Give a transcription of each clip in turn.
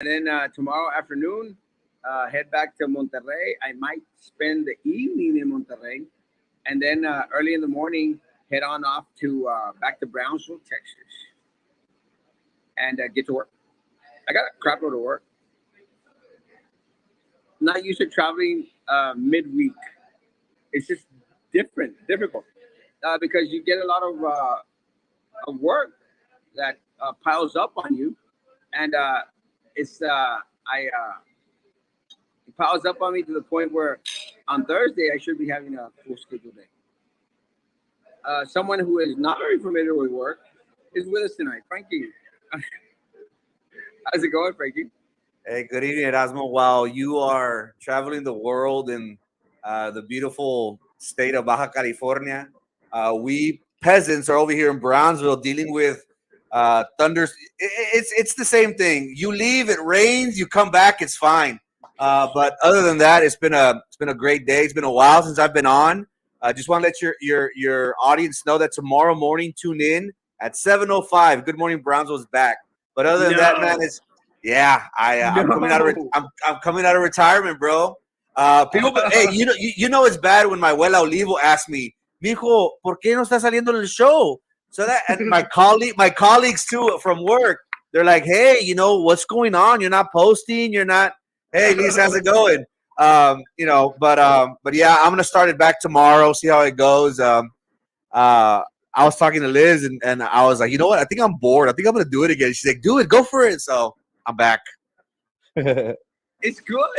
And then tomorrow afternoon, head back to Monterrey. I might spend the evening in Monterrey, and then early in the morning, head on off to back to Brownsville, Texas, and get to work. I got a crap load of work. Not used to traveling midweek. It's just difficult because you get a lot of work that piles up on you, and it's I it piles up on me to the point where on Thursday I should be having a full schedule day. Someone who is not very familiar with work is with us tonight, Frankie. How's it going, Frankie? Hey, good evening, Erasmo. While you are traveling the world in the beautiful state of Baja California, we peasants are over here in Brownsville dealing with thunders. It's the same thing. You leave, it rains. You come back, it's fine. But other than that, it's been a great day. It's been a while since I've been on. I just want to let your audience know that tomorrow morning, tune in at 7:05. Good Morning Brownsville is back. But other than that, man, it's yeah. I'm coming out of No. I'm coming out of retirement, bro. People, but hey, you know it's bad when my abuela Olivo asks me, "Mijo, ¿por qué no está saliendo en el show?" So that and my colleagues too from work, they're like, "Hey, what's going on? You're not posting. You're not. Hey, Lisa, how's it going?" But yeah, I'm gonna start it back tomorrow. See how it goes. I was talking to Liz and I was like, you know what? I think I'm bored. I think I'm gonna do it again. She's like, do it, go for it. So I'm back. It's good.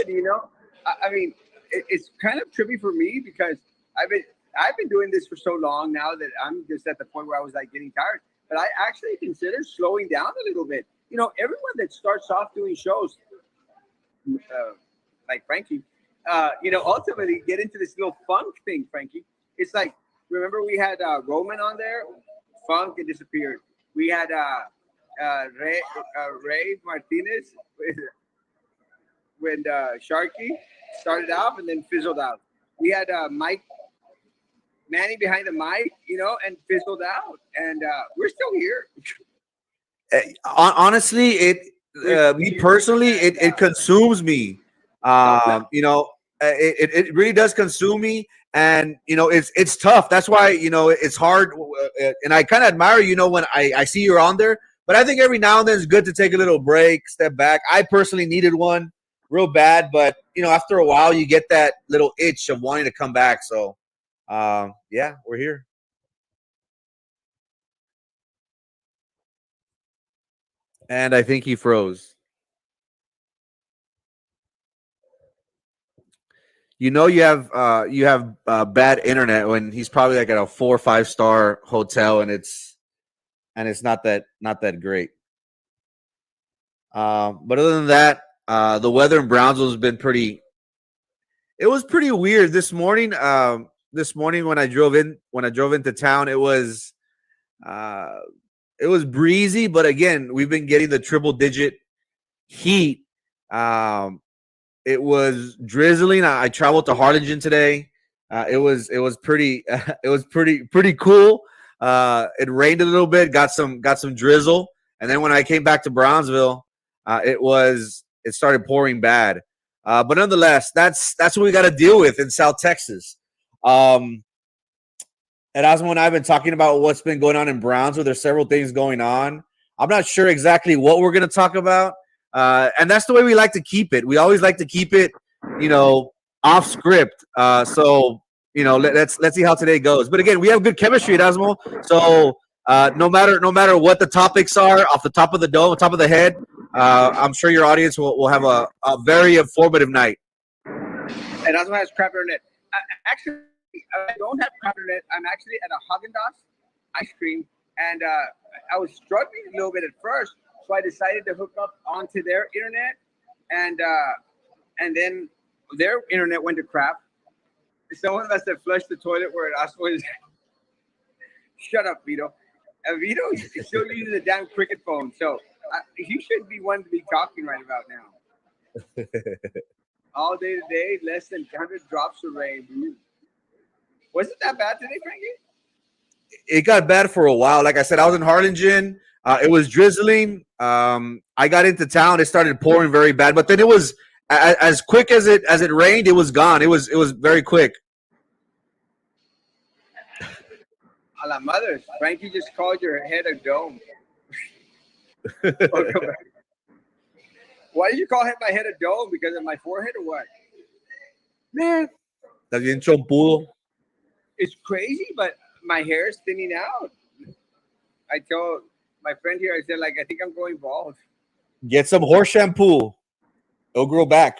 I mean, it's kind of trippy for me because I've been I've been doing this for so long now that I'm just at the point where I was like getting tired. But I actually consider slowing down a little bit. Everyone that starts off doing shows, like Frankie, ultimately get into this little funk thing, Frankie. It's like, remember we had Roman on there, funk and disappeared. We had Ray Martinez when Sharky started off and then fizzled out. We had Mike Manny behind the mic, and fizzled out. And we're still here. Honestly, me personally, it consumes me. It really does consume me, and it's tough. That's why it's hard, and I kind of admire when I see you're on there. But I think every now and then it's good to take a little break, step back. I personally needed one real bad, but after a while you get that little itch of wanting to come back. So, yeah, we're here. And I think he froze. You have bad internet when he's probably like at a 4 or 5 star hotel and it's not that great. But other than that, the weather in Brownsville has been pretty. It was pretty weird this morning. This morning when I drove into town, uh, it was breezy, but again, we've been getting the triple digit heat. Um, it was drizzling. I traveled to Harlingen today. It was pretty it was pretty cool. It rained a little bit, got some drizzle, and then when I came back to Brownsville, it started pouring bad. But nonetheless, that's what we got to deal with in South Texas. Um, Erasmo and I have been talking about what's been going on in Brownsville. There's several things going on. I'm not sure exactly what we're going to talk about, and that's the way we like to keep it. We always like to keep it, off script. Let's see how today goes. But again, we have good chemistry, Erasmo. So no matter what the topics are, off the top of the dome, top of the head, I'm sure your audience will have a very informative night. And also has crap internet. Actually, I don't have crap internet. I'm actually at a Haagen-Dazs ice cream, and I was struggling a little bit at first, so I decided to hook up onto their internet, and then their internet went to crap. Someone must have flushed the toilet where it also is. Shut up, Vito. Vito is still using the damn cricket phone, so he should be one to be talking right about now. All day today, less than 100 drops of rain. Was it that bad today, Frankie? It got bad for a while. Like I said, I was in Harlingen. It was drizzling. I got into town. It started pouring very bad, but then it was as quick as it rained. It was gone. It was very quick. A la mothers. Frankie just called your head a dome. Welcome back. Why did you call my head a dome? Because of my forehead or what? Man, estás bien chompudo. It's crazy, but my hair is thinning out. I told my friend here, I said, like, I think I'm going bald. Get some horse shampoo. It'll grow back.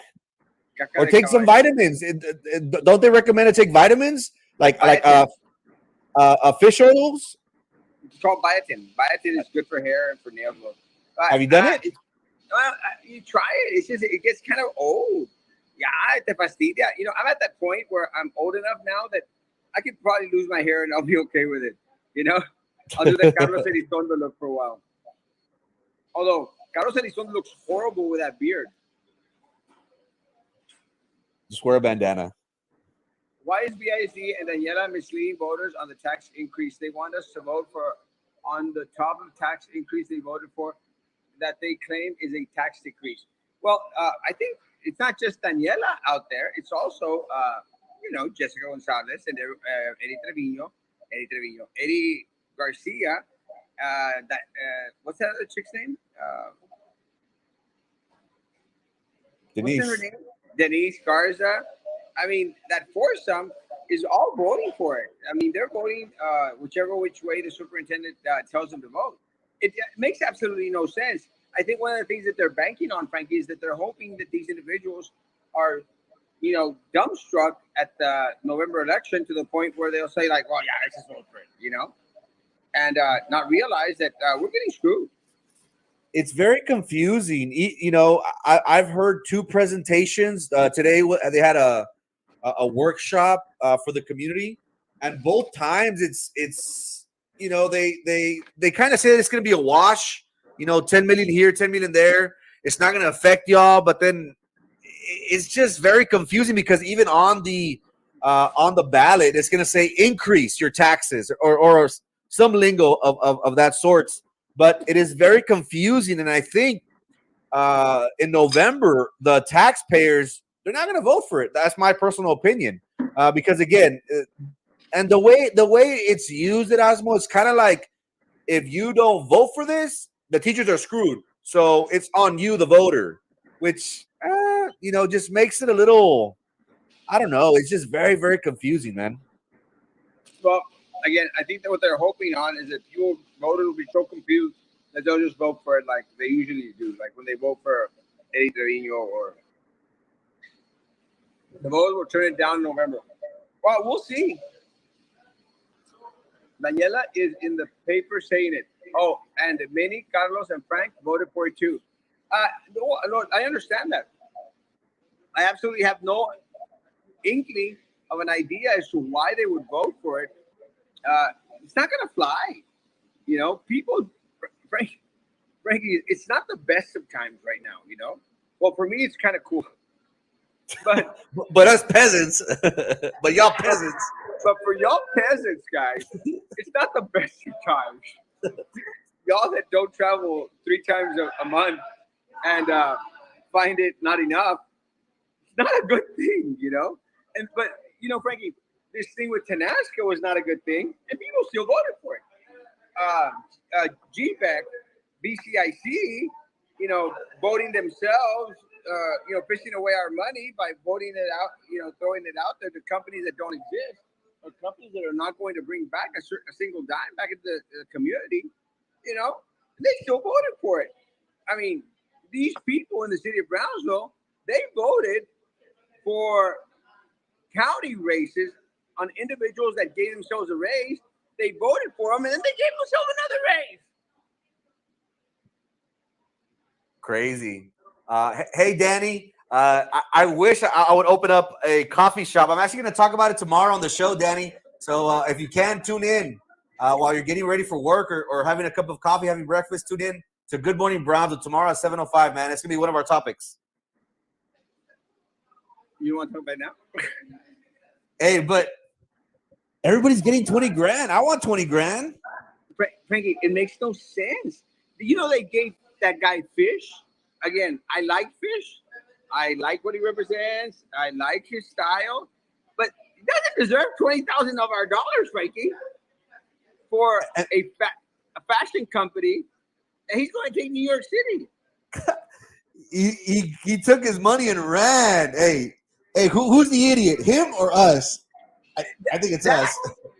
Caca Or de take some caballo. vitamins. Don't they recommend to take vitamins like fish oils? It's called biotin. Biotin is good for hair and for nail growth. Have you done it? You try it. It's just it gets kind of old. Yeah, te fastidia. You know, I'm at that point where I'm old enough now that I could probably lose my hair and I'll be okay with it. You know, I'll do the Carlos Elizondo look for a while. Although Carlos Elizondo looks horrible with that beard. Just wear a bandana. Why is BIC and Daniela misleading voters on the tax increase? They want us to vote for on the top of the tax increase they voted for that they claim is a tax decrease. Well, I think it's not just Daniela out there. It's also, Jessica Gonzalez and Eddie Garcia. What's that other chick's name? Denise. What's her name? Denise Garza. I mean, that foursome is all voting for it. I mean, they're voting whichever which way the superintendent tells them to vote. It makes absolutely no sense. I think one of the things that they're banking on, Frankie, is that they're hoping that these individuals are, dumbstruck at the November election to the point where they'll say, like, well, yeah, let's just vote for it, and not realize that we're getting screwed. It's very confusing. I've heard two presentations today. They had a workshop for the community, and both times it's they kind of say that it's going to be a wash. 10 million here, 10 million there. It's not going to affect y'all, but then it's just very confusing because even on the ballot, it's going to say increase your taxes or some lingo of that sorts. But it is very confusing, and I think in November the taxpayers, they're not going to vote for it. That's my personal opinion, because again, and the way it's used at Osmo, it's kind of like if you don't vote for this, the teachers are screwed. So it's on you, the voter, which just makes it a little. I don't know. It's just very, very confusing, man. Well, again, I think that what they're hoping on is that people voters will be so confused that they'll just vote for it like they usually do, like when they vote for Eddie Trevino or the voters will turn it down in November. Well, we'll see. Daniela is in the paper saying it. Oh, and Minnie, Carlos, and Frank voted for it too. No, I understand that. I absolutely have no inkling of an idea as to why they would vote for it. It's not going to fly. People, Frankie, it's not the best of times right now. Well, for me, it's kind of cool. But us peasants, but y'all peasants. But for y'all peasants, guys, it's not the best of times. Y'all that don't travel 3 times a month and find it not enough, it's not a good thing, But Frankie, this thing with Tenasca was not a good thing, and people still voted for it. GBEC, BCIC, voting themselves, fishing away our money by voting it out, throwing it out there to companies that don't exist or companies that are not going to bring back a single dime back into the community, they still voted for it. I mean, these people in the city of Brownsville, they voted for county races on individuals that gave themselves a raise. They voted for them, and then they gave themselves another raise. Crazy. Hey, Danny, I wish I would open up a coffee shop. I'm actually going to talk about it tomorrow on the show, Danny. So if you can, tune in while you're getting ready for work or having a cup of coffee, having breakfast, tune in to Good Morning Brownsville tomorrow at 7:05, man. It's going to be one of our topics. You want to talk about it now? Hey, but everybody's getting 20 grand. I want 20 grand. Frankie, it makes no sense. They gave that guy Fish. Again, I like Fish. I like what he represents. I like his style, but he doesn't deserve 20,000 of our dollars, Frankie, for a fashion company, and he's going to take New York City. He took his money and ran. Hey, who's the idiot? Him or us? I think it's us.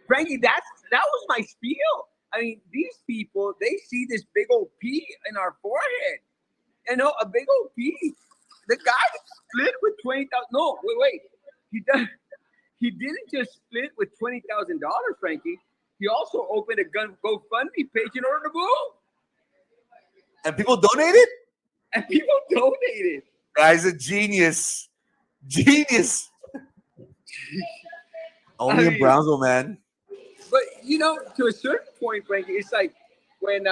Frankie, that was my spiel. I mean, these people, they see this big old P in our forehead. You know, a big old P. The guy split with 20,000. No, wait. He didn't just split with $20,000, Frankie. He also opened a GoFundMe page in order to move. And people donated? And people donated. Guy's a genius. Genius. Only in Brownsville, man. But you know, to a certain point, Frankie, it's like when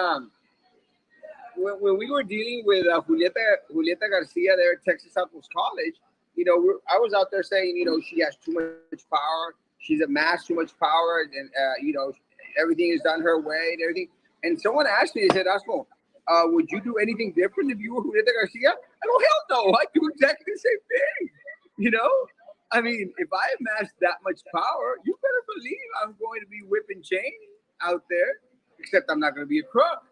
we were dealing with Julieta Garcia there at Texas Southwest College, you know, I was out there saying, you know, she has too much power. She's amassed too much power, and you know, everything is done her way and everything. And someone asked me, they said, Asmo, would you do anything different if you were Julieta Garcia? I go, hell no, I do exactly the same thing. You know? I mean, if I amass that much power, you better believe I'm going to be whipping chain out there, except I'm not going to be a crook.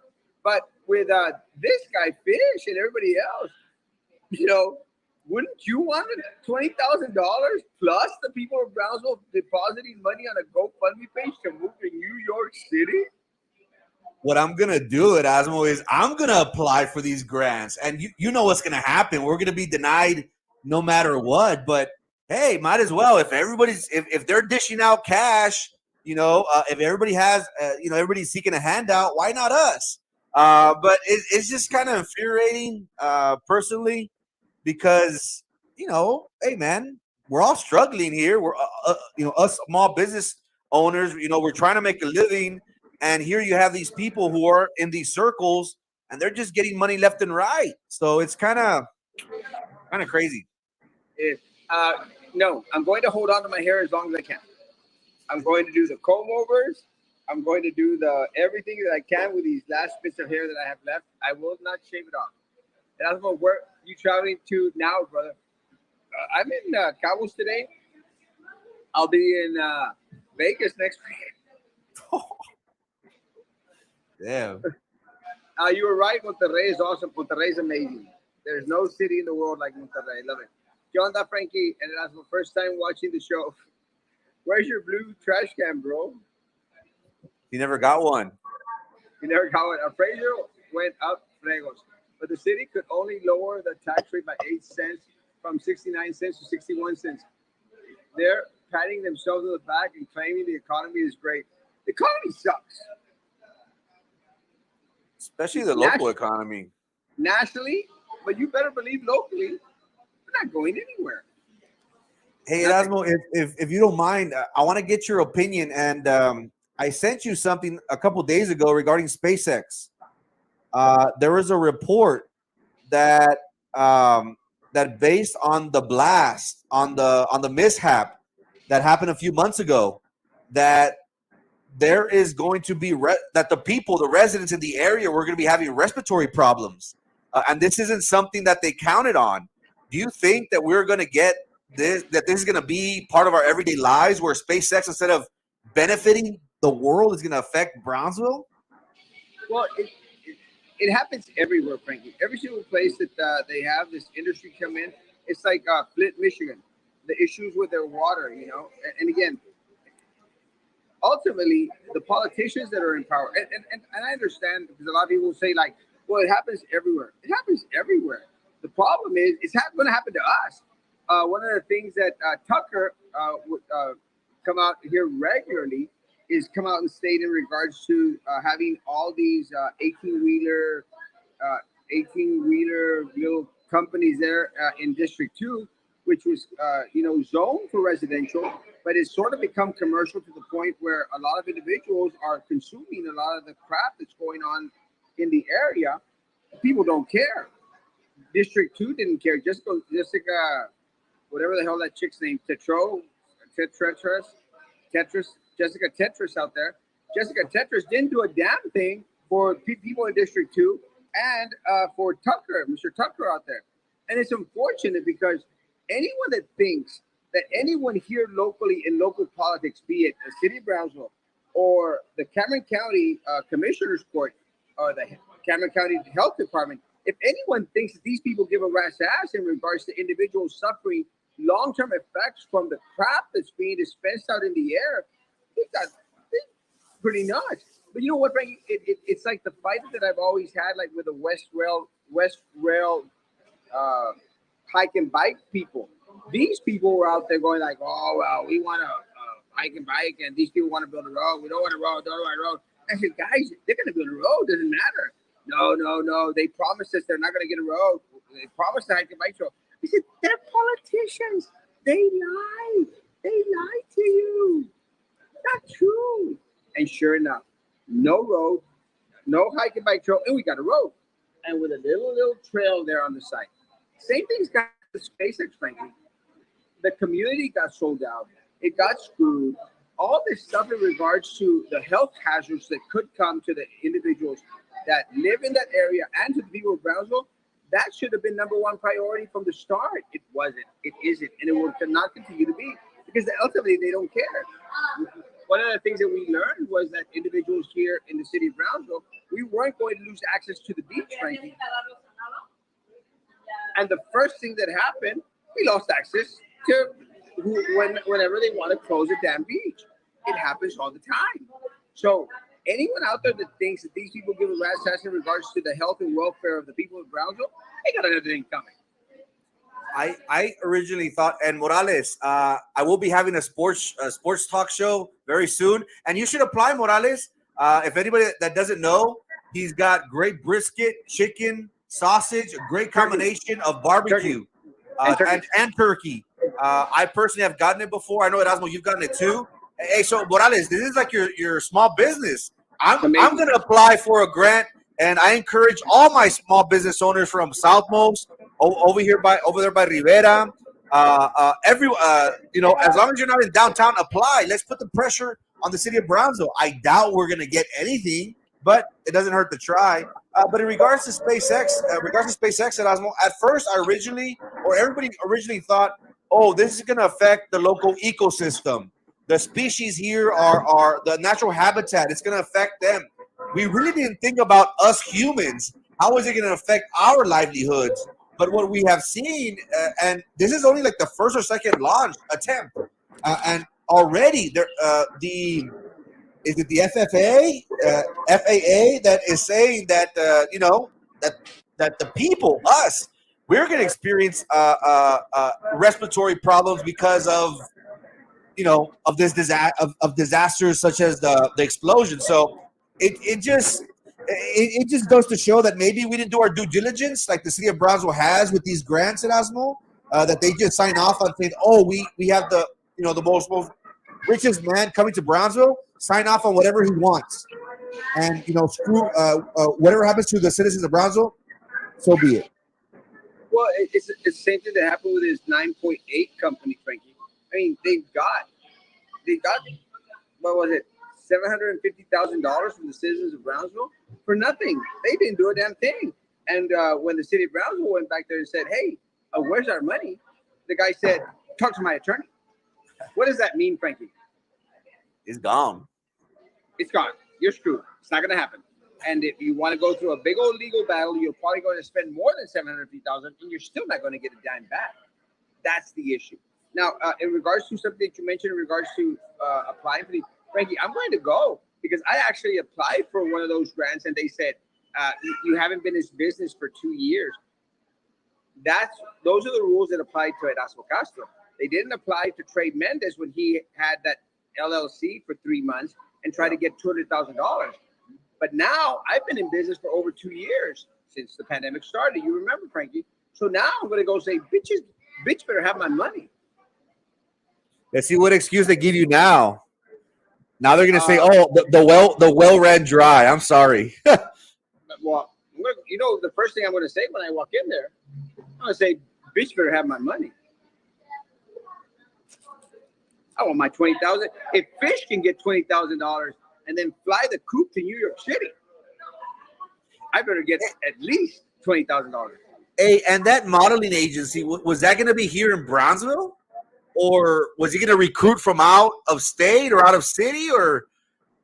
But with this guy, Fish, and everybody else, you know, wouldn't you want $20,000 plus the people of Brownsville depositing money on a GoFundMe page to move to New York City? What I'm going to do at Asmo is I'm going to apply for these grants. And you know what's going to happen. We're going to be denied no matter what. But, hey, might as well. If they're dishing out cash, you know, if everybody has, you know, everybody's seeking a handout, why not us? But it's just kind of infuriating personally because, you know, hey, man, we're all struggling here. We're, you know, us small business owners, you know, we're trying to make a living. And here you have these people who are in these circles and they're just getting money left and right. So it's kind of crazy. No, I'm going to hold on to my hair as long as I can. I'm going to do the comb overs. I'm going to do everything that I can with these last bits of hair that I have left. I will not shave it off. And I don't know where you traveling to now, brother. I'm in Cabos today. I'll be in Vegas next week. Damn. You were right. Monterrey is awesome. Monterrey is amazing. There's no city in the world like Monterrey. I love it. ¿Qué onda, Frankie? And that's my first time watching the show. Where's your blue trash can, bro? You never got one. You never got one. Appraisal went up, fregos. But the city could only lower the tax rate by 8 cents from 69 cents to 61 cents. They're patting themselves on the back and claiming the economy is great. The economy sucks. Especially the local economy. Nationally, but you better believe locally, we're not going anywhere. Hey, Erasmo, if you don't mind, I want to get your opinion. And I sent you something a couple days ago regarding SpaceX. There was a report that that based on the blast, on the mishap that happened a few months ago, that there is going to be that the residents in the area were going to be having respiratory problems, and this isn't something that they counted on. Do you think that we're going to get this? That this is going to be part of our everyday lives, where SpaceX, instead of benefiting the world, is going to affect Brownsville? Well, it happens everywhere, Frankie. Every single place that they have this industry come in, it's like Flint, Michigan. The issues with their water, you know, and again. Ultimately, the politicians that are in power, and I understand because a lot of people will say like, well, it happens everywhere. It happens everywhere. The problem is it's going to happen to us. One of the things that Tucker would come out here regularly is come out and state in regards to having all these 18-wheeler little companies there in District 2, which was, you know, zoned for residential, but it's sort of become commercial to the point where a lot of individuals are consuming a lot of the crap that's going on in the area. People don't care. District 2 didn't care. Jessica, whatever the hell that chick's name, Jessica Tetris out there. Jessica Tetris didn't do a damn thing for people in District 2. and for Tucker, Mr. Tucker out there. And it's unfortunate because anyone that thinks that anyone here locally in local politics, be it the city of Brownsville or the Cameron County Commissioner's Court or the Cameron County Health Department, if anyone thinks that these people give a rat's ass in regards to individuals suffering long-term effects from the crap that's being dispensed out in the air, they're pretty nuts. But you know what, Frank? It's like the fight that I've always had, like with the West Rail hike and bike people. These people were out there going like, oh, well, we want to hike and bike, and these people want to build a road. We don't want a road, don't want a road. I said, guys, they're going to build a road. Doesn't matter. No. They promised us they're not going to get a road. They promised the hike and bike road. I said, they're politicians. They lie. They lie to you. Not true. And sure enough, no road, no hike and bike trail, and we got a road. And with a little trail there on the side. Same thing's got the SpaceX, Frankie. The community got sold out. It got screwed. All this stuff in regards to the health hazards that could come to the individuals that live in that area and to the people of Brownsville, that should have been number one priority from the start. It wasn't. It isn't. And it will not continue to be because ultimately they don't care. One of the things that we learned was that individuals here in the city of Brownsville, we weren't going to lose access to the beach, Frankie. And the first thing that happened, we lost access to whenever they want to close a damn beach. It happens all the time. So anyone out there that thinks that these people give a rat's ass in regards to the health and welfare of the people of Brownsville, they got another thing coming. I originally thought, and Morales, I will be having a sports talk show very soon, and you should apply, Morales. If anybody that doesn't know, he's got great brisket, chicken, sausage, a great combination of barbecue and turkey. I personally have gotten it before. I know, Erasmo, you've gotten it too. Hey, so Morales, this is like your small business. I'm going to apply for a grant, and I encourage all my small business owners from Southmost over there by Rivera. As long as you're not in downtown, apply. Let's put the pressure on the city of Brownsville. I doubt we're going to get anything, but it doesn't hurt to try. But in regards to SpaceX, Erasmo, at first everybody originally thought, oh, this is going to affect the local ecosystem. The species here are the natural habitat. It's going to affect them. We really didn't think about us humans. How is it going to affect our livelihoods? But what we have seen, and this is only like the first or second launch attempt, and already the FAA that is saying that that the people, us, we're going to experience respiratory problems because of this disasters such as the explosion. So it just goes to show that maybe we didn't do our due diligence like the city of Brownsville has with these grants at Osmo, that they just sign off on saying, oh, we have the most richest man coming to Brownsville, sign off on whatever he wants, and screw whatever happens to the citizens of Brownsville, so be it. Well, it's the same thing that happened with his 9.8 company, Frankie. I mean, they got what was it, $750,000 from the citizens of Brownsville for nothing. They didn't do a damn thing. And when the city of Brownsville went back there and said, "Hey, where's our money?" the guy said, "Talk to my attorney." What does that mean, Frankie? It's gone. It's gone. You're screwed. It's not going to happen. And if you want to go through a big old legal battle, you're probably going to spend more than $750,000, and you're still not going to get a dime back. That's the issue. Now, in regards to something that you mentioned, in regards to applying for the, Frankie, I'm going to go because I actually applied for one of those grants, and they said you haven't been in business for 2 years. Those are the rules that apply to Erasmo Castro. They didn't apply to Trey Mendez when he had that LLC for 3 months and tried to get $200,000. But now I've been in business for over 2 years since the pandemic started. You remember, Frankie? So now I'm going to go say, bitch better have my money. Let's see what excuse they give you now. Now they're going to say, "Oh, the well ran dry." I'm sorry. Well, the first thing I'm going to say when I walk in there, I'm going to say, "Bitch better have my money." I want my $20,000. If Fish can get $20,000 and then fly the coop to New York City, I better get at least $20,000. Hey, and that modeling agency, was that going to be here in Brownsville? Or was he going to recruit from out of state or out of city? Or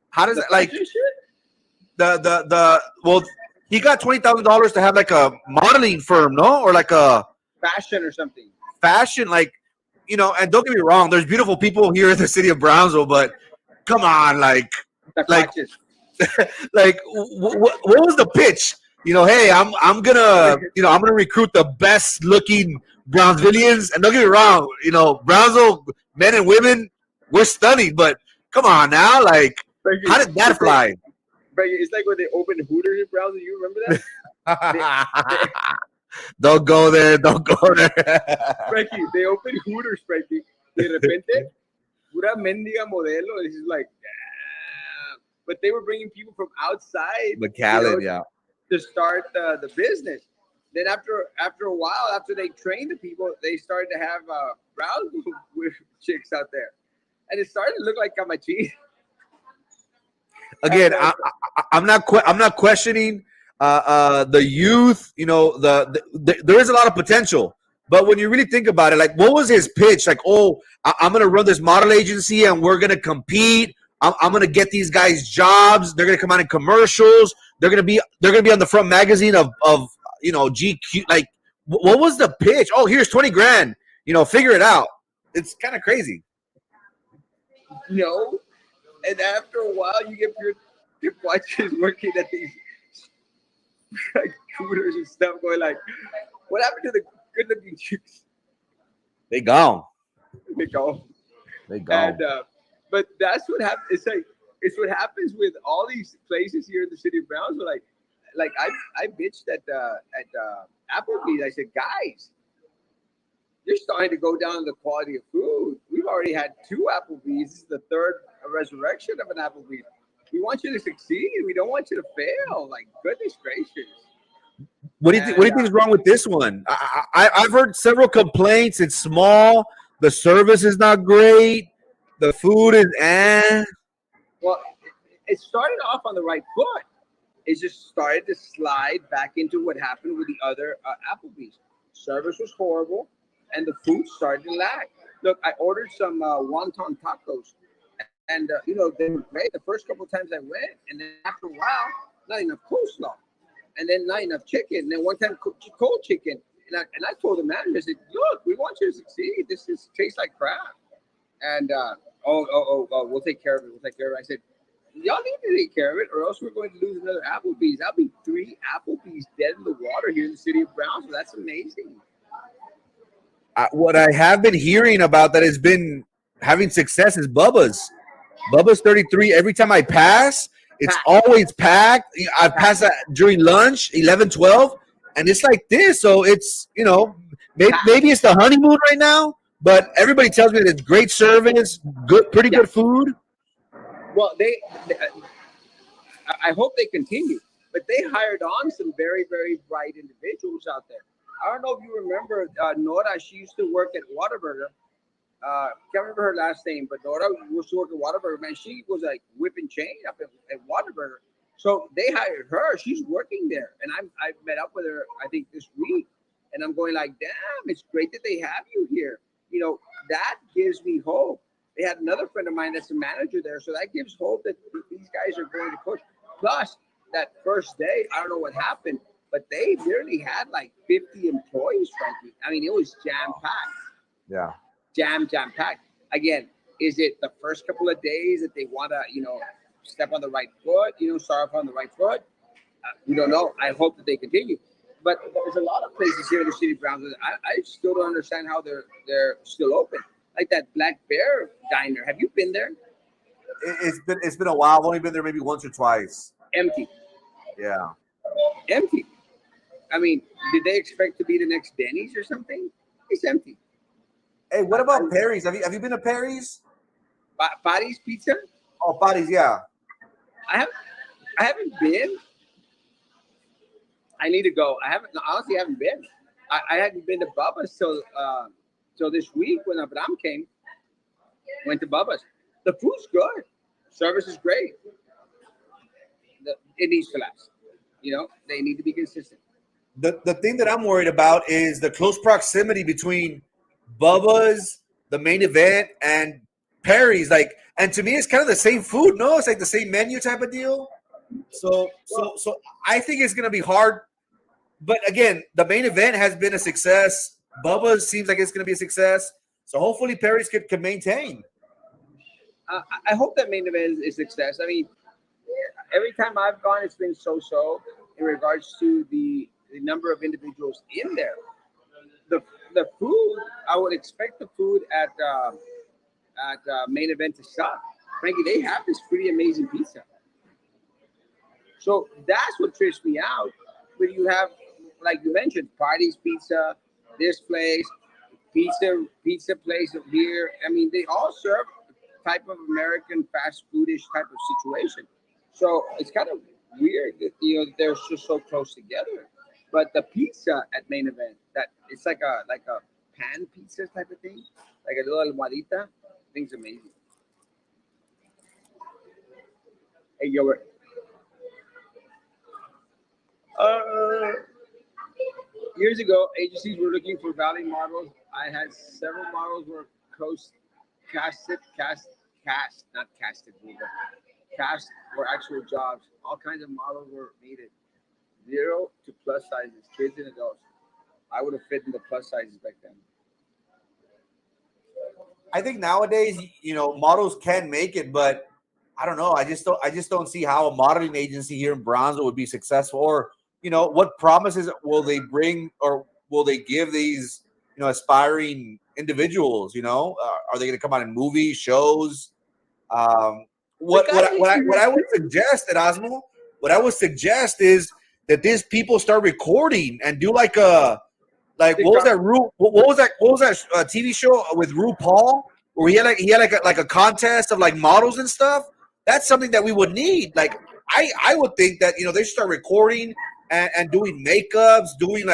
how does The it, like, fashion shit? well, he got $20,000 to have like a modeling firm, no? Or like a Fashion or something. fashion, like, and don't get me wrong, there's beautiful people here in the city of Brownsville, but come on, like, The like, clutches. what was the pitch? Hey, I'm gonna recruit the best looking Brownsvillians, and don't get me wrong, Brownsville men and women, we're stunning, but come on now, like, how did that fly? It's like when they opened Hooters in Brownsville. You remember that? Don't go there. Don't go there. Frankie, they opened Hooters, Frankie. De repente, pura mendiga modelo. This is like, but they were bringing people from outside, McAllen, yeah, to start the business. Then after a while, after they trained the people, they started to have Brownsville chicks out there, and it started to look like Camachi. Again, I'm not questioning the youth. There is a lot of potential, but when you really think about it, like, what was his pitch? Like, oh, I'm gonna run this model agency and we're gonna compete. I'm gonna get these guys jobs. They're gonna come out in commercials. They're gonna be on the front magazine of GQ. Like, what was the pitch? Oh, here's 20 grand. Figure it out. It's kind of crazy. No. And after a while, you get your watches working at these like Hooters and stuff, going like, "What happened to the good-looking chicks?" They gone. They go. They gone. And but that's what happens. It's what happens with all these places here in the city of Brownsville. Like I bitched at Applebee's. I said, guys, you're starting to go down the quality of food. We've already had 2 Applebee's. This is the 3rd resurrection of an Applebee's. We want you to succeed. We don't want you to fail. Like, goodness gracious. What do you think is wrong with this one? I've heard several complaints. It's small. The service is not great. The food is Well, it started off on the right foot. It just started to slide back into what happened with the other Applebee's. Service was horrible, and the food started to lag. Look, I ordered some wonton tacos, and they were great the first couple of times I went, and then after a while, not enough coleslaw, and then not enough chicken, and then one time cold chicken, and I told the manager, I said, look, we want you to succeed. This tastes like crap, and we'll take care of it. We'll take care of it. I said, y'all need to take care of it, or else we're going to lose another Applebee's. That'll be 3 Applebee's dead in the water here in the city of Brownsville. That's amazing. What I have been hearing about that has been having success is Bubba's. Bubba's 33. Every time I pass, it's always packed. I pass that during lunch, 11, 12, and it's like this. So it's, maybe it's the honeymoon right now, but everybody tells me that it's great service, pretty good food. Well, I hope they continue, but they hired on some very, very bright individuals out there. I don't know if you remember Nora. She used to work at Whataburger. Can't remember her last name, but Nora used to work at Whataburger. Man, she was like whipping chain up at Whataburger. So they hired her. She's working there, and I've met up with her, I think, this week, and I'm going like, damn, it's great that they have you here. That gives me hope. They had another friend of mine that's a manager there, so that gives hope that these guys are going to push. Plus, that first day, I don't know what happened, but they literally had like 50 employees, Frankie. I mean, it was jam-packed. Yeah. Jam-packed. Again, is it the first couple of days that they want to, step on the right foot, start off on the right foot? We don't know. I hope that they continue. But there's a lot of places here in the city of Brownsville. I still don't understand how they're still open. Like that Black Bear Diner. Have you been there? It's been a while. I've only been there maybe once or twice. Empty. Yeah. Empty. I mean, did they expect to be the next Denny's or something? It's empty. Hey, what about Perry's? Have you been to Perry's? Patty's Pizza? Oh, Patty's, yeah. I haven't been. I need to go. I haven't been. I hadn't been to Bubba's till this week when Abram came. Went to Bubba's. The food's good. Service is great. It needs to last. They need to be consistent. The thing that I'm worried about is the close proximity between Bubba's, the main event, and Perry's. Like, and to me, it's kind of the same food. No, it's like the same menu type of deal. So I think it's gonna be hard. But again, the main event has been a success. Bubba's seems like it's gonna be a success. So hopefully Perry's can maintain. I hope that main event is a success. I mean, every time I've gone, it's been so in regards to the number of individuals in there. The food, I would expect the food at main event to suck. Frankie, they have this pretty amazing pizza. So that's what trips me out. When you have, like you mentioned, Party's Pizza, this place, pizza place over here. I mean, they all serve a type of American fast foodish type of situation. So it's kind of weird that they're just so close together. But the pizza at main event, that it's like a pan pizza type of thing, like a little almohadita. Thing's amazing. Hey, Gilbert. Years ago, agencies were looking for valley models. I had several models were not casted, but cast were actual jobs. All kinds of models were needed. 0 to plus sizes, kids and adults. I would have fit in the plus sizes back then. I think nowadays, models can make it, but I don't know. I just don't see how a modeling agency here in Bronzeville would be successful, or what promises will they bring, or will they give these aspiring individuals? Are they going to come out in movies, shows? Um, what I would suggest at Osmo, what I would suggest is that these people start recording and do like a what was that TV show with RuPaul where he had like a contest of like models and stuff. That's something that we would need. Like I would think that they should start recording and doing makeups, doing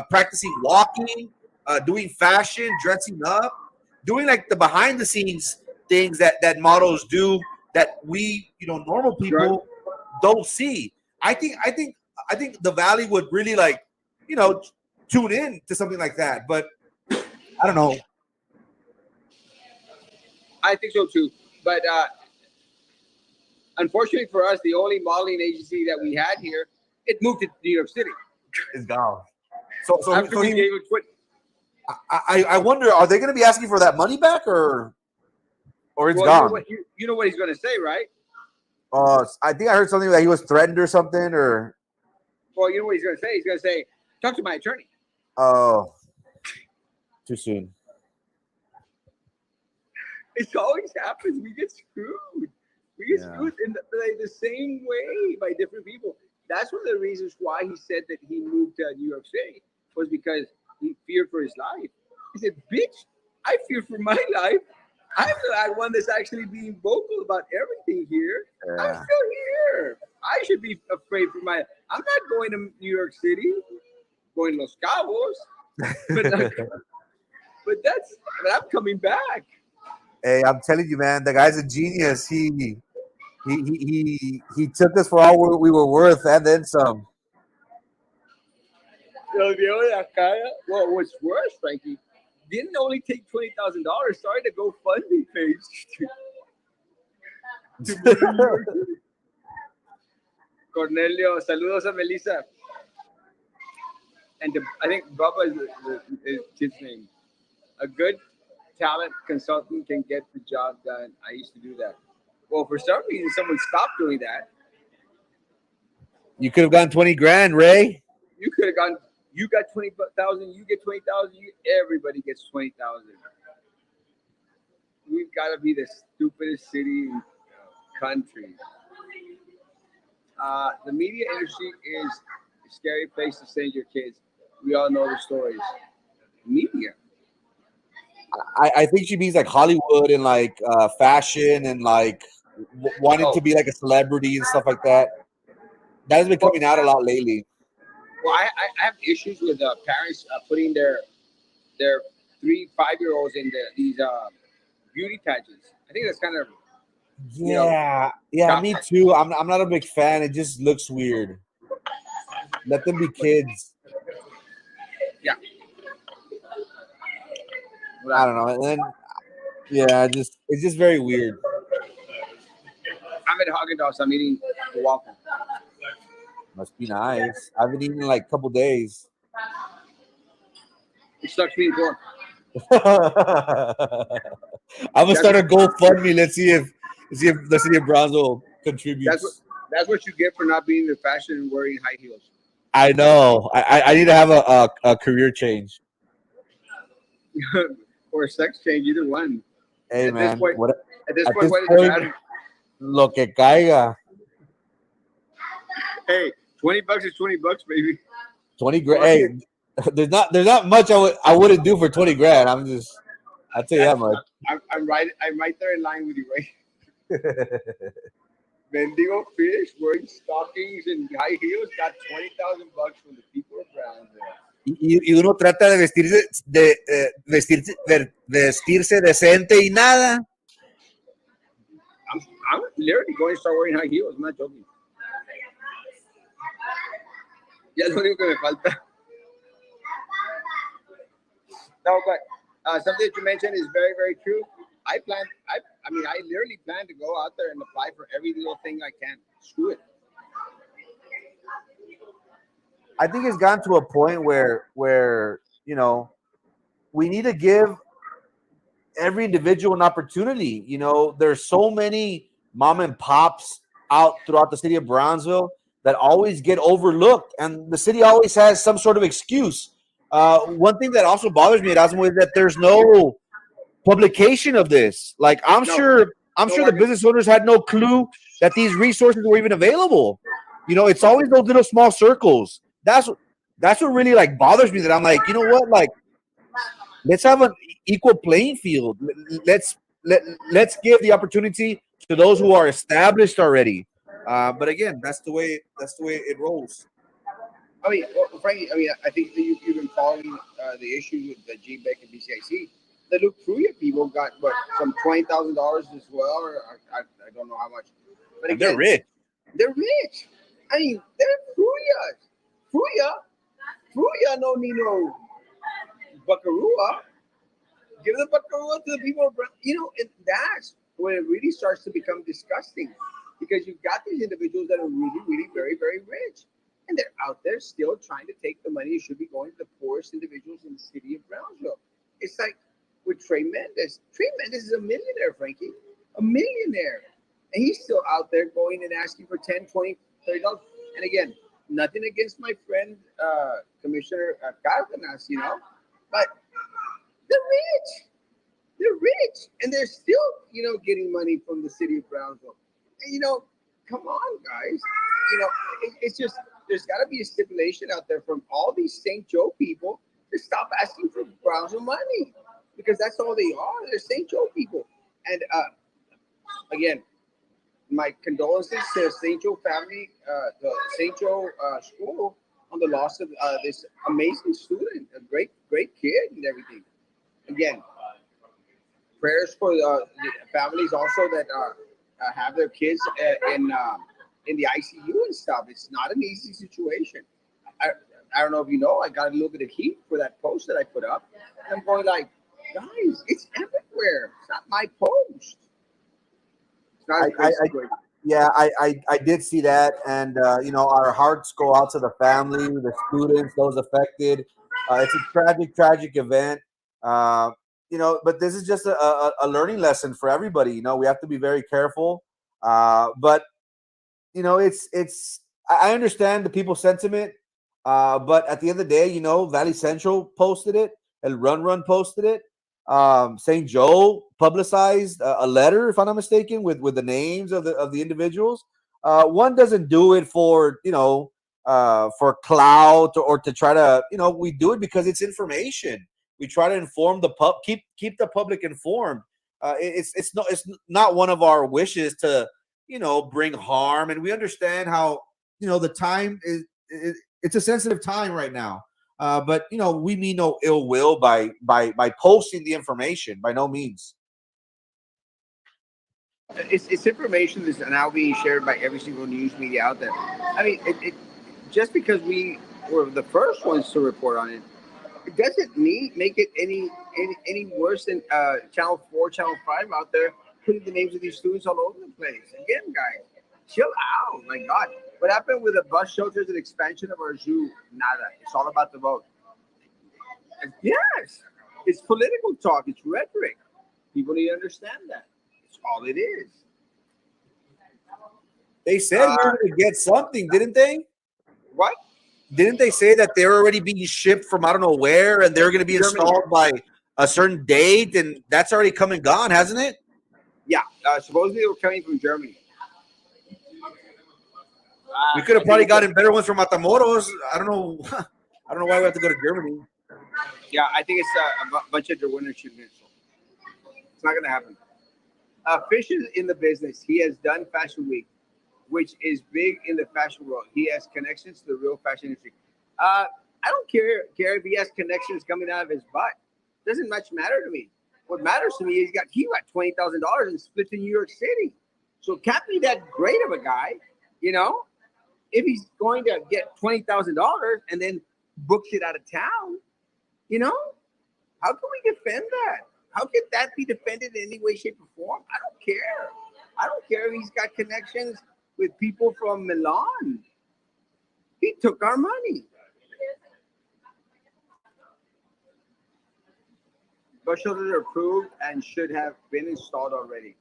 practicing walking, doing fashion, dressing up, doing like the behind the scenes things that models do that we normal people don't see. I think the Valley would really tune in to something like that. But I don't know. I think so too. But unfortunately for us, the only modeling agency that we had here, it moved to New York City. It's gone. So After we gave it quit. I wonder, are they going to be asking for that money back, or it's gone? You know what he's going to say, right? I think I heard something that he was threatened or something, or. Well, you know what he's going to say? He's going to say, "Talk to my attorney." Oh, too soon. It always happens. We get screwed. We get screwed in the same way by different people. That's one of the reasons why he said that he moved to New York City, was because he feared for his life. He said, "Bitch, I fear for my life. I'm the one that's actually being vocal about everything here. Yeah. I'm still here. I should be afraid for my. I'm not going to New York City. Going to Los Cabos, but I'm coming back." Hey, I'm telling you, man, the guy's a genius. He took us for all we were worth, and then some. Well, what's worse, Frankie, didn't only take $20,000. Started a GoFundMe page. Cornelio, saludos a Melissa. And I think Bubba is his name. A good talent consultant can get the job done. I used to do that. Well, for some reason, someone stopped doing that. You could have gotten 20 grand, Ray. You could have gone. You got 20,000. You get 20,000. Everybody gets 20,000. We've got to be the stupidest city in the country. The media industry is a scary place to send your kids. We all know the stories. Media. I think she means like Hollywood and like fashion and like wanting to be like a celebrity and stuff like that. That has been coming out a lot lately. Well, I have issues with parents putting their 3-5-year-olds in these beauty pageants. I think that's kind of yeah, me too. I'm not a big fan. It just looks weird. Let them be kids. Yeah. I don't know. And then yeah, it's just very weird. I'm at Haagen Dazs. I'm eating the waffle. Must be nice. I haven't eaten in like a couple days. It sucks being poor. I'm gonna That's start a GoFundMe. Let's see if the city of Brownsville that's what contributes. that's what you get for not being the fashion and wearing high heels. I know. I need to have a career change. Or a sex change, either one. Hey At this man, point, what at this at point, this what does it point, matter? lo que caiga. Hey, $20 is $20, baby. 20 grand. Fuck Hey, it. there's not much I wouldn't do for 20 grand. I'll tell you that That's much. I'm right there in line with you, right? Bendigo fish wearing stockings and high heels got $20,000 from the people of Brownsville. Y uno trata de vestirse decente y nada. I'm I'm literally going to start wearing high heels. I'm not joking. Ya es lo único que me falta. No, but something that you mentioned is very, very true. I mean, I literally plan to go out there and apply for every little thing I can. Screw it. I think it's gotten to a point where we need to give every individual an opportunity. There's so many mom and pops out throughout the city of Brownsville that always get overlooked, and the city always has some sort of excuse. One thing that also bothers me, Erasmo, is that there's no publication of this. Like I'm No, sure, I'm no sure the market. business owners had no clue that these resources were even available. It's always those little small circles. That's what really like bothers me. That I'm like, you know what, like let's have an equal playing field. Let's let's give the opportunity to those who are established already. But again, that's the way it rolls. I mean, well, frankly, I mean, I think that you've been following the issue with the GBEC and BCIC. The Luke Fruya people got what some $20,000 as well, or I don't know how much. But And they're again, rich. they're rich. I mean, they're Fruyas. Fruya, Fruya no need no buckaroo. Give the buckaroo to the people of and that's when it really starts to become disgusting because you've got these individuals that are really, really very, very rich. And they're out there still trying to take the money it should be going to the poorest individuals in the city of Brownsville. It's like with Trey Mendes. Trey Mendes is a millionaire, Frankie. A millionaire. And he's still out there going and asking for 10, 20, $30. And again, nothing against my friend, Commissioner Cardenas, but they're rich. They're rich, and they're still, getting money from the city of Brownsville. And come on, guys. It's just there's got to be a stipulation out there from all these St. Joe people to stop asking for Brownsville money because that's all they are. They're St. Joe people. And again, my condolences to the St. Joe family, the St. Joe school on the loss of this amazing student, a great, great kid, and everything. Again, prayers for the families also that have their kids in the ICU and stuff. It's not an easy situation. I, I don't know if you know, I got a little bit of heat for that post that I put up. And I'm going like, guys, it's everywhere. It's not my post. It's not I, a I, great I situation. yeah, I did see that, and our hearts go out to the family, the students, those affected. It's a tragic, tragic event. Uh, but this is just a learning lesson for everybody. We have to be very careful. But it's I understand the people's sentiment, but at the end of the day, Valley Central posted it, El Run posted it. St. Joe publicized a letter, if I'm not mistaken, with the names of the individuals. One doesn't do it for for clout or to try to we do it because it's information. We try to inform the keep the public informed. It's not one of our wishes to bring harm, and we understand how the time it's a sensitive time right now. But we mean no ill will by posting the information, by no means. It's information that's now being shared by every single news media out there. I mean, just because we were the first ones to report on it, it doesn't make it any worse than Channel 4, Channel 5 out there putting the names of these students all over the place. Again, guys, chill out. My God. What happened with the bus shelters and expansion of our zoo? Nada. It's all about the vote. Yes. It's political talk. It's rhetoric. People need to understand that. It's all it is. They said we were going to get something, didn't they? What? Didn't they say that they're already being shipped from I don't know where, and they're going to be installed by a certain date, and that's already come and gone, hasn't it? Yeah, supposedly they were coming from Germany. We could have probably gotten better ones from Matamoros. I don't know. I don't know why we have to go to Germany. Yeah, I think it's a bunch of the winter shipments. It's not going to happen. Fish is in the business. He has done Fashion Week, which is big in the fashion world. He has connections to the real fashion industry. I don't care if he has connections coming out of his butt. Doesn't much matter to me. What matters to me is he got $20,000 and split in New York City. So it can't be that great of a guy, you know? If he's going to get $20,000 and then books it out of town, you know? How can we defend that? How can that be defended in any way, shape, or form? I don't care. I don't care if he's got connections with people from Milan. He took our money. Bus shelters are approved and should have been installed already.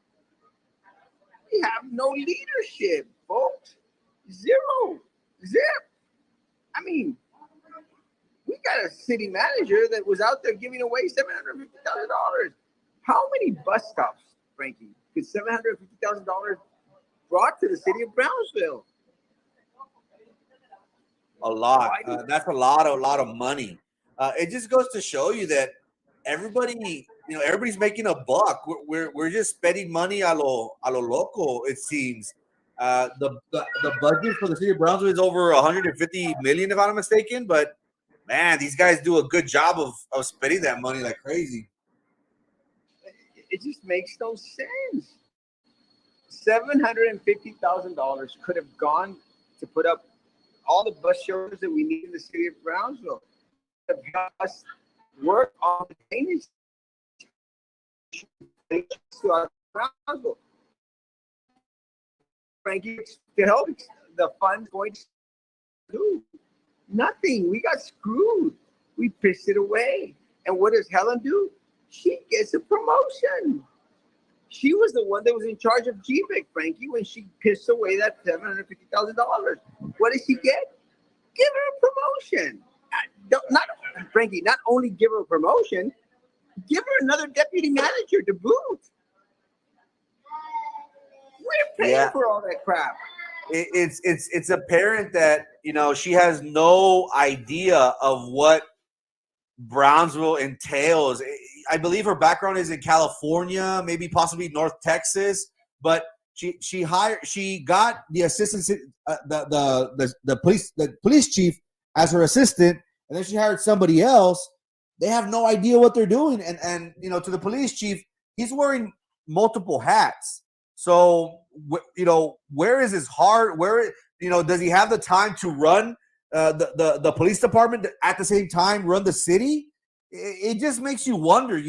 We have no leadership, folks. Zero. Zip. I mean, we got a city manager that was out there giving away $750,000. How many bus stops, Frankie, could $750,000 brought to the city of Brownsville? A lot. That's a lot of money. It just goes to show you that everybody's making a buck. We're just spending money a lo loco. It seems. The budget for the city of Brownsville is over 150 million, if I'm not mistaken. But man, these guys do a good job of spending that money like crazy. It just makes no sense. $750,000 could have gone to put up all the bus shelters that we need in the city of Brownsville. To help us work on the drainage to Brownsville. Frankie, to help the funds going to do nothing. We got screwed. We pissed it away. And what does Helen do? She gets a promotion. She was the one that was in charge of GBIC, Frankie, when she pissed away that $750,000. What does she get? Give her a promotion. Frankie, not only give her a promotion, give her another deputy manager to boot. We're paying for all that crap. It's apparent that she has no idea of what Brownsville entails. I believe her background is in California, maybe possibly North Texas, but she got the assistant, the police chief as her assistant, and then she hired somebody else. They have no idea what they're doing, and to the police chief, he's wearing multiple hats. So where is his heart? Where does he have the time to run the police department at the same time run the city? It just makes you wonder,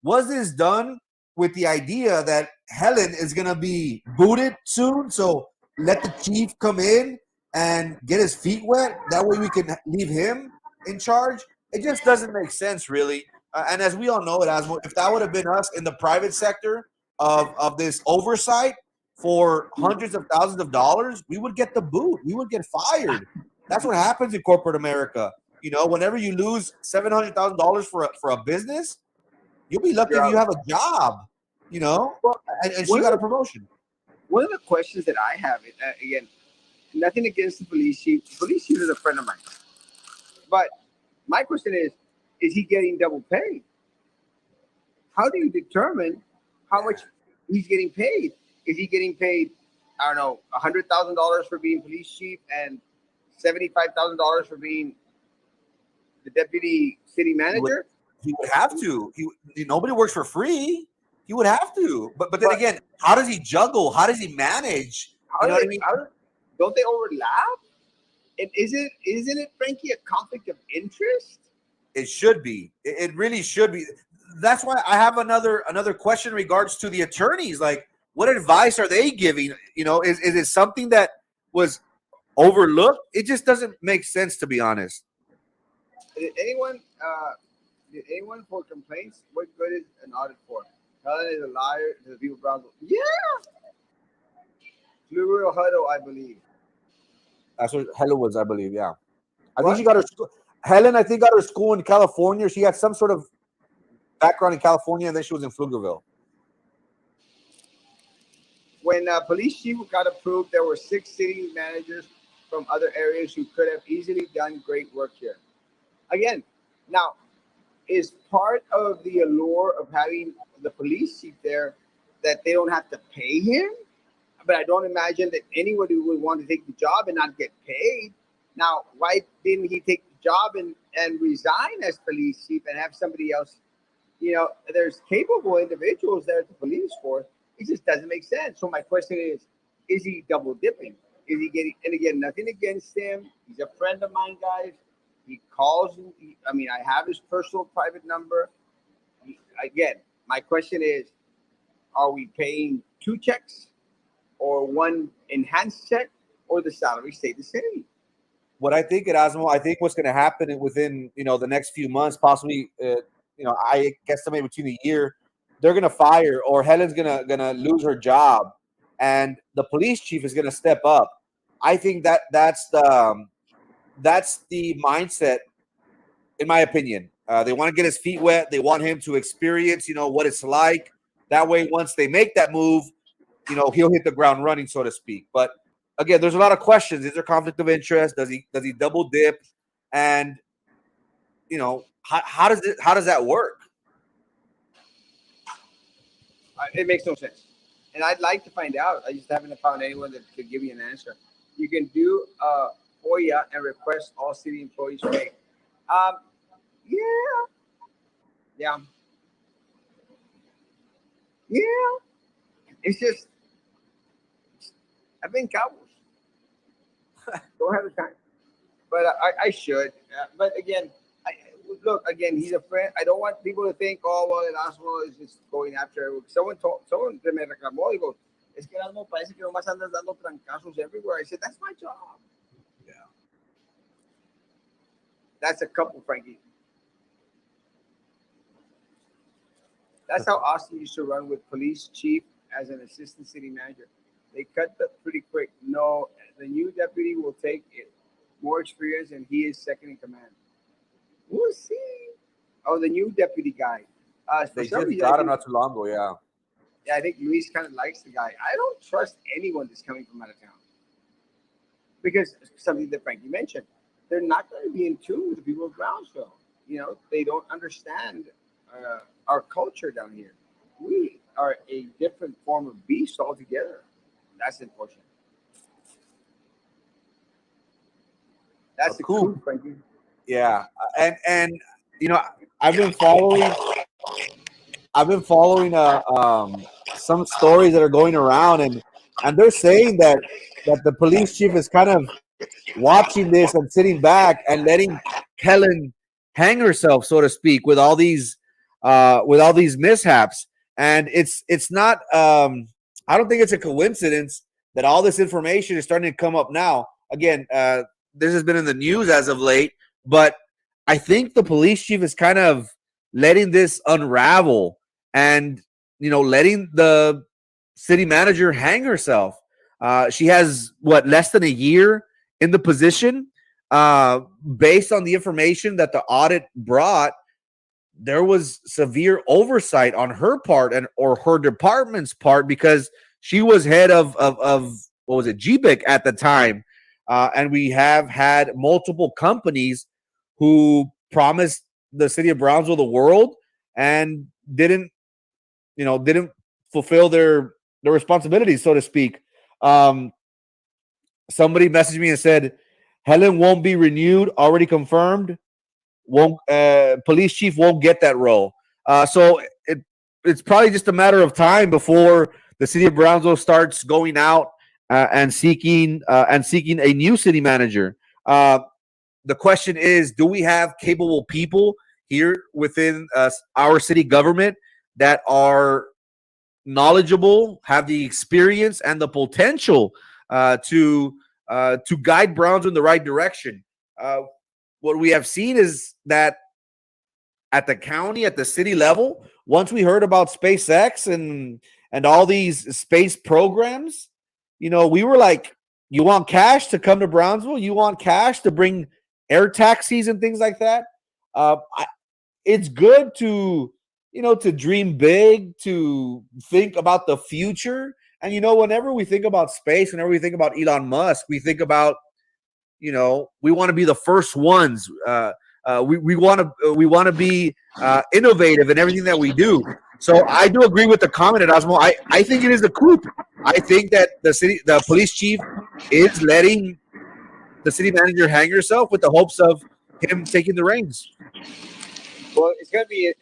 was this done with the idea that Helen is going to be booted soon? So let the chief come in and get his feet wet. That way we can leave him in charge. It just doesn't make sense, really. And as we all know it, Asmo, if that would have been us in the private sector of this oversight for hundreds of thousands of dollars, we would get the boot. We would get fired. That's what happens in corporate America. Whenever you lose $700,000 for a business, you'll be lucky if you have a job. And she got a promotion. One of the questions that I have, again, nothing against the police chief. The police chief is a friend of mine. But my question is he getting double pay? How do you determine how much he's getting paid? Is he getting paid, I don't know, $100,000 for being police chief and $75,000 for being the deputy city manager? He would have to. Nobody works for free. He would have to. But then again, how does he juggle? How does he manage? What I mean? Don't they overlap? And isn't it, Frankie, a conflict of interest? It should be. It really should be. That's why I have another question in regards to the attorneys. Like, what advice are they giving? Is it something that was overlooked? It just doesn't make sense, to be honest. Did anyone for complaints? What good is an audit for? Helen is a liar to the people Brown. Yeah, Fluoro Huddle, I believe. That's what Helen was, I believe. Yeah, I think What? she got her school. Helen, I think, got her school in California. She had some sort of background in California, and then she was in Pflugerville. When police chief got approved, there were 6 city managers from other areas who could have easily done great work here. Again, now is part of the allure of having the police chief there that they don't have to pay him. But I don't imagine that anybody would want to take the job and not get paid. Now, why didn't he take the job and resign as police chief and have somebody else? There's capable individuals there at the police force. It just doesn't make sense. So my question is he double dipping? Is he getting, and again, nothing against him. He's a friend of mine, guys. He calls, I have his personal private number. Again, my question is, are we paying 2 checks or 1 enhanced check, or the salary stay the same? What I think, Erasmo, I think what's going to happen within the next few months, possibly, I guesstimate between the year, they're going to fire, or Helen's gonna lose her job, and the police chief is going to step up. I think that's the mindset, in my opinion. They want to get his feet wet. They want him to experience, what it's like. That way, once they make that move, he'll hit the ground running, so to speak. But again, there's a lot of questions. Is there conflict of interest? Does he double dip? And how does that work? It makes no sense. And I'd like to find out. I just haven't found anyone that could give me an answer. You can do FOIA and request all city employees pay. Yeah, yeah, yeah. It's just, I've been cowboys. Don't have the time. But I should. But again, look, again, he's a friend. I don't want people to think, oh, well, Erasmo is just going after. Someone me reclamó, digo, es que Erasmo parece que nomás andas dando trancazos everywhere. I said, that's my job. Yeah. That's a couple, Frankie. That's how Austin used to run with police chief as an assistant city manager. They cut that pretty quick. No, the new deputy will take it. More experience, and he is second in command. We'll see. Oh, the new deputy guy. They just got him not too long ago, yeah. Yeah, I think Luis kind of likes the guy. I don't trust anyone that's coming from out of town. Because something that Frankie mentioned, they're not going to be in tune with the people of Brownsville. They don't understand our culture down here. We are a different form of beast altogether. That's unfortunate. That's cool, Frankie. Yeah, and I've been following some stories that are going around, and they're saying that the police chief is kind of watching this and sitting back and letting Helen hang herself, so to speak, with all these mishaps. And it's not. I don't think it's a coincidence that all this information is starting to come up now. Again, this has been in the news as of late, but I think the police chief is kind of letting this unravel and letting the city manager hang herself. She has less than a year in the position. Based on the information that the audit brought, there was severe oversight on her part or her department's part, because she was head of what was it, GBIC at the time. And we have had multiple companies who promised the city of Brownsville the world and didn't fulfill their responsibilities, so to speak. Somebody messaged me and said, Helen won't be renewed, already confirmed. Police chief won't get that role. So it's probably just a matter of time before the city of Brownsville starts going out and seeking a new city manager. The question is, do we have capable people here within our city government that are knowledgeable, have the experience and the potential to guide Browns in the right direction? What we have seen is that at the county, at the city level, once we heard about SpaceX and all these space programs, we were like, you want cash to come to Brownsville? You want cash to bring air taxis and things like that? It's good to dream big, to think about the future. And whenever we think about space, whenever we think about Elon Musk, we think about, we want to be the first ones. We want to be innovative in everything that we do. So I do agree with the comment at Osmo. I think it is a coup. I think that the police chief is letting the city manager hang herself with the hopes of him taking the reins. Well, it's going to be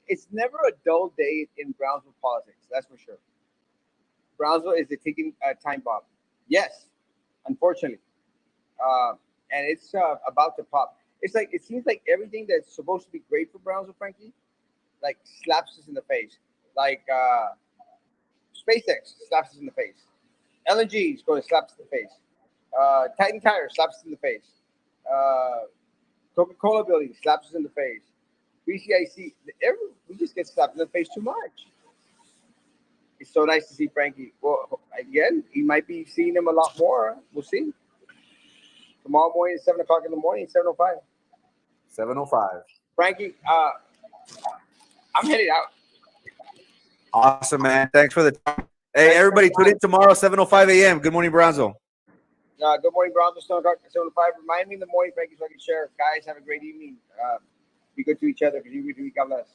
it's never a dull day in Brownsville politics. That's for sure. Brownsville is a ticking time bomb. Yes, unfortunately, and it's about to pop. It seems like everything that's supposed to be great for Brownsville, Frankie, like slaps us in the face. Like SpaceX slaps us in the face. LNG is going to slap us in the face. Titan Tire slaps us in the face. Coca-Cola building slaps us in the face. BCIC, we just get slapped in the face too much. It's so nice to see Frankie. Well, again, he might be seeing him a lot more. We'll see. Tomorrow morning, 7 o'clock in the morning, 7:05. 7:05. Frankie, I'm headed out. Awesome, man. Thanks for the time. Hey, everybody, tune in tomorrow, 7:05 a.m. Good morning, Brownsville. Good morning, Brownsville. 7:05. Remind me in the morning, Frankie, so I can share. Guys, have a great evening. Be good to each other because you God bless.